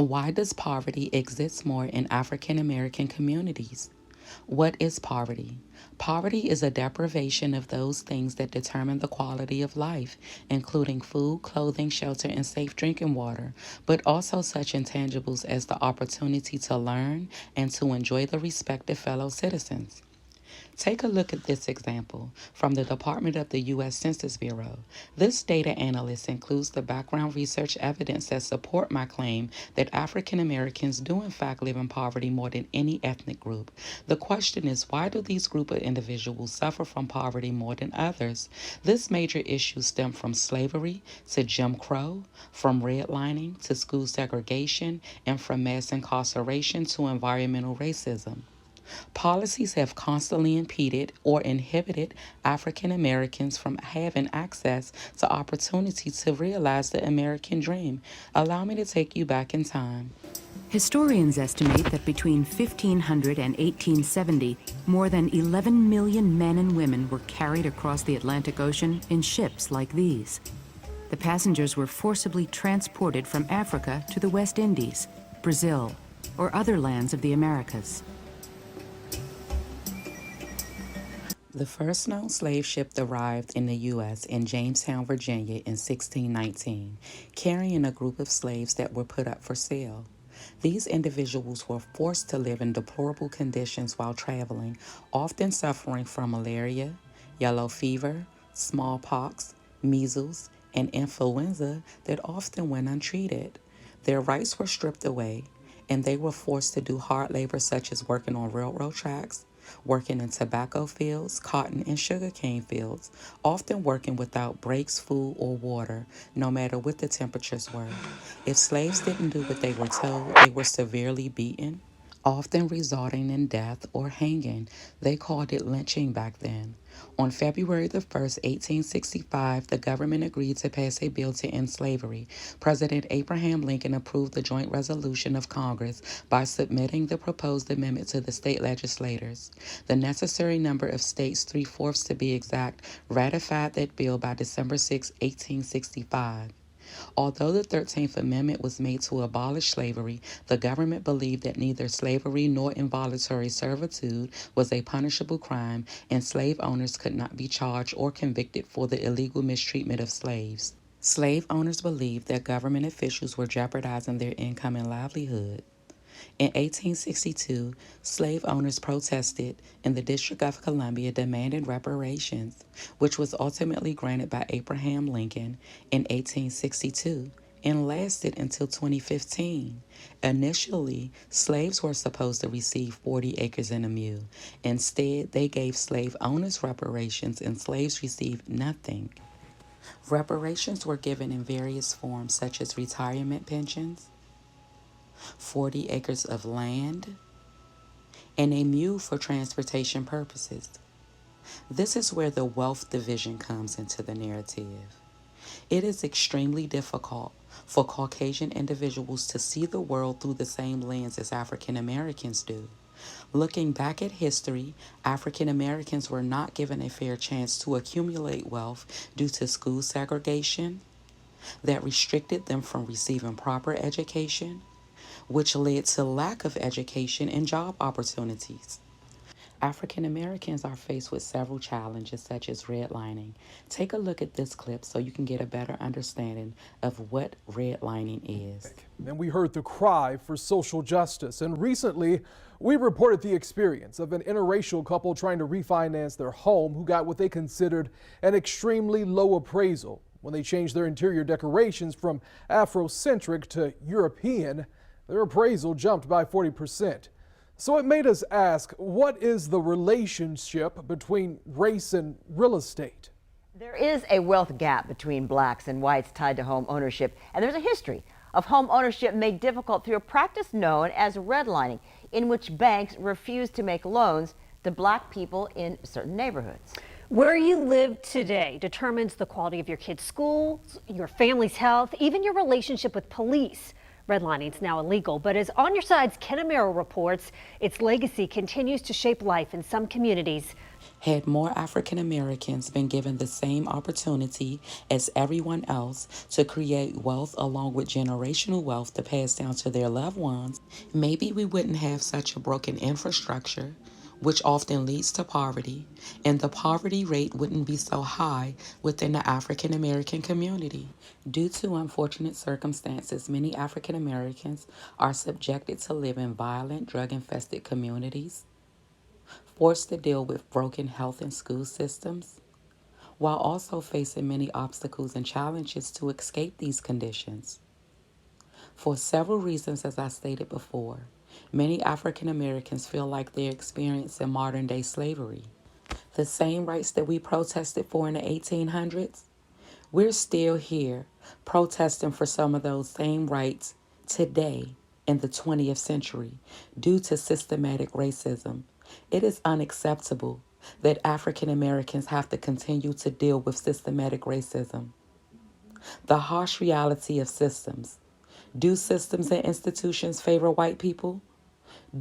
Why does poverty exist more in African American communities? What is poverty? Poverty is a deprivation of those things that determine the quality of life, including food, clothing, shelter, and safe drinking water, but also such intangibles as the opportunity to learn and to enjoy the respect of fellow citizens. Take a look at this example from the Department of the U.S. Census Bureau. This data analyst includes the background research evidence that support my claim that African Americans do in fact live in poverty more than any ethnic group. The question is, why do these group of individuals suffer from poverty more than others? This major issue stemmed from slavery to Jim Crow, from redlining to school segregation, and from mass incarceration to environmental racism. Policies have constantly impeded or inhibited African Americans from having access to opportunity to realize the American dream. Allow me to take you back in time. Historians estimate that between 1500 and 1870, more than 11 million men and women were carried across the Atlantic Ocean in ships like these. The passengers were forcibly transported from Africa to the West Indies, Brazil, or other lands of the Americas. The first known slave ship arrived in the U.S. in Jamestown, Virginia in 1619, carrying a group of slaves that were put up for sale. These individuals were forced to live in deplorable conditions while traveling, often suffering from malaria, yellow fever, smallpox, measles, and influenza that often went untreated. Their rights were stripped away, and they were forced to do hard labor such as working on railroad tracks, working in tobacco fields, cotton and sugarcane fields, often working without breaks, food, or water, no matter what the temperatures were. If slaves didn't do what they were told, they were severely beaten, often resulting in death or hanging. They called it lynching back then. On February the 1st, 1865, the government agreed to pass a bill to end slavery. President Abraham Lincoln approved the joint resolution of Congress by submitting the proposed amendment to the state legislators. The necessary number of states, 3/4 to be exact, ratified that bill by December 6, 1865. Although the 13th Amendment was made to abolish slavery, the government believed that neither slavery nor involuntary servitude was a punishable crime, and slave owners could not be charged or convicted for the illegal mistreatment of slaves. Slave owners believed that government officials were jeopardizing their income and livelihood. In 1862, slave owners protested in the District of Columbia demanding reparations, which was ultimately granted by Abraham Lincoln in 1862 and lasted until 2015. Initially, slaves were supposed to receive 40 acres and a mule. Instead, they gave slave owners reparations and slaves received nothing. Reparations were given in various forms such as retirement pensions, 40 acres of land, and a mule for transportation purposes. This is where the wealth division comes into the narrative. It is extremely difficult for Caucasian individuals to see the world through the same lens as African Americans do. Looking back at history, African Americans were not given a fair chance to accumulate wealth due to school segregation that restricted them from receiving proper education, which led to lack of education and job opportunities. African Americans are faced with several challenges such as redlining. Take a look at this clip so you can get a better understanding of what redlining is. And we heard the cry for social justice, and recently we reported the experience of an interracial couple trying to refinance their home who got what they considered an extremely low appraisal. When they changed their interior decorations from Afrocentric to European, their appraisal jumped by 40%. So it made us ask, what is the relationship between race and real estate? There is a wealth gap between blacks and whites tied to home ownership, and there's a history of home ownership made difficult through a practice known as redlining, in which banks refuse to make loans to black people in certain neighborhoods. Where you live today determines the quality of your kids' schools, your family's health, even your relationship with police. Redlining is now illegal, but as On Your Side's Ken Amaro reports, its legacy continues to shape life in some communities. Had more African Americans been given the same opportunity as everyone else to create wealth along with generational wealth to pass down to their loved ones, maybe we wouldn't have such a broken infrastructure, which often leads to poverty, and the poverty rate wouldn't be so high within the African American community. Due to unfortunate circumstances, many African Americans are subjected to live in violent, drug-infested communities, forced to deal with broken health and school systems, while also facing many obstacles and challenges to escape these conditions. For several reasons, as I stated before, many African Americans feel like they're experiencing modern day slavery. The same rights that we protested for in the 1800s, we're still here protesting for some of those same rights today in the 20th century due to systematic racism. It is unacceptable that African Americans have to continue to deal with systematic racism. The harsh reality of systems. Do systems and institutions favor white people?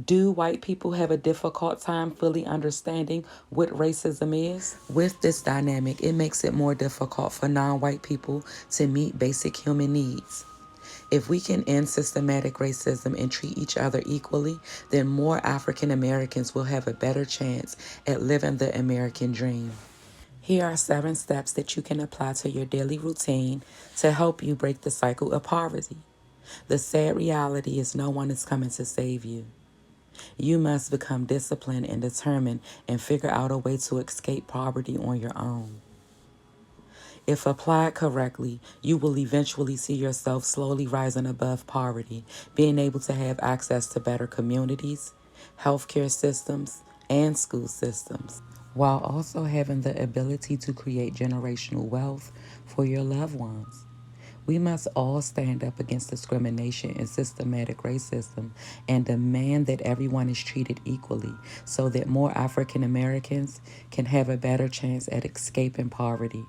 Do white people have a difficult time fully understanding what racism is? With this dynamic, it makes it more difficult for non-white people to meet basic human needs. If we can end systematic racism and treat each other equally, then more African Americans will have a better chance at living the American dream. Here are 7 steps that you can apply to your daily routine to help you break the cycle of poverty. The sad reality is no one is coming to save you. You must become disciplined and determined and figure out a way to escape poverty on your own. If applied correctly, you will eventually see yourself slowly rising above poverty, being able to have access to better communities, healthcare systems, and school systems, while also having the ability to create generational wealth for your loved ones. We must all stand up against discrimination and systematic racism and demand that everyone is treated equally so that more African Americans can have a better chance at escaping poverty.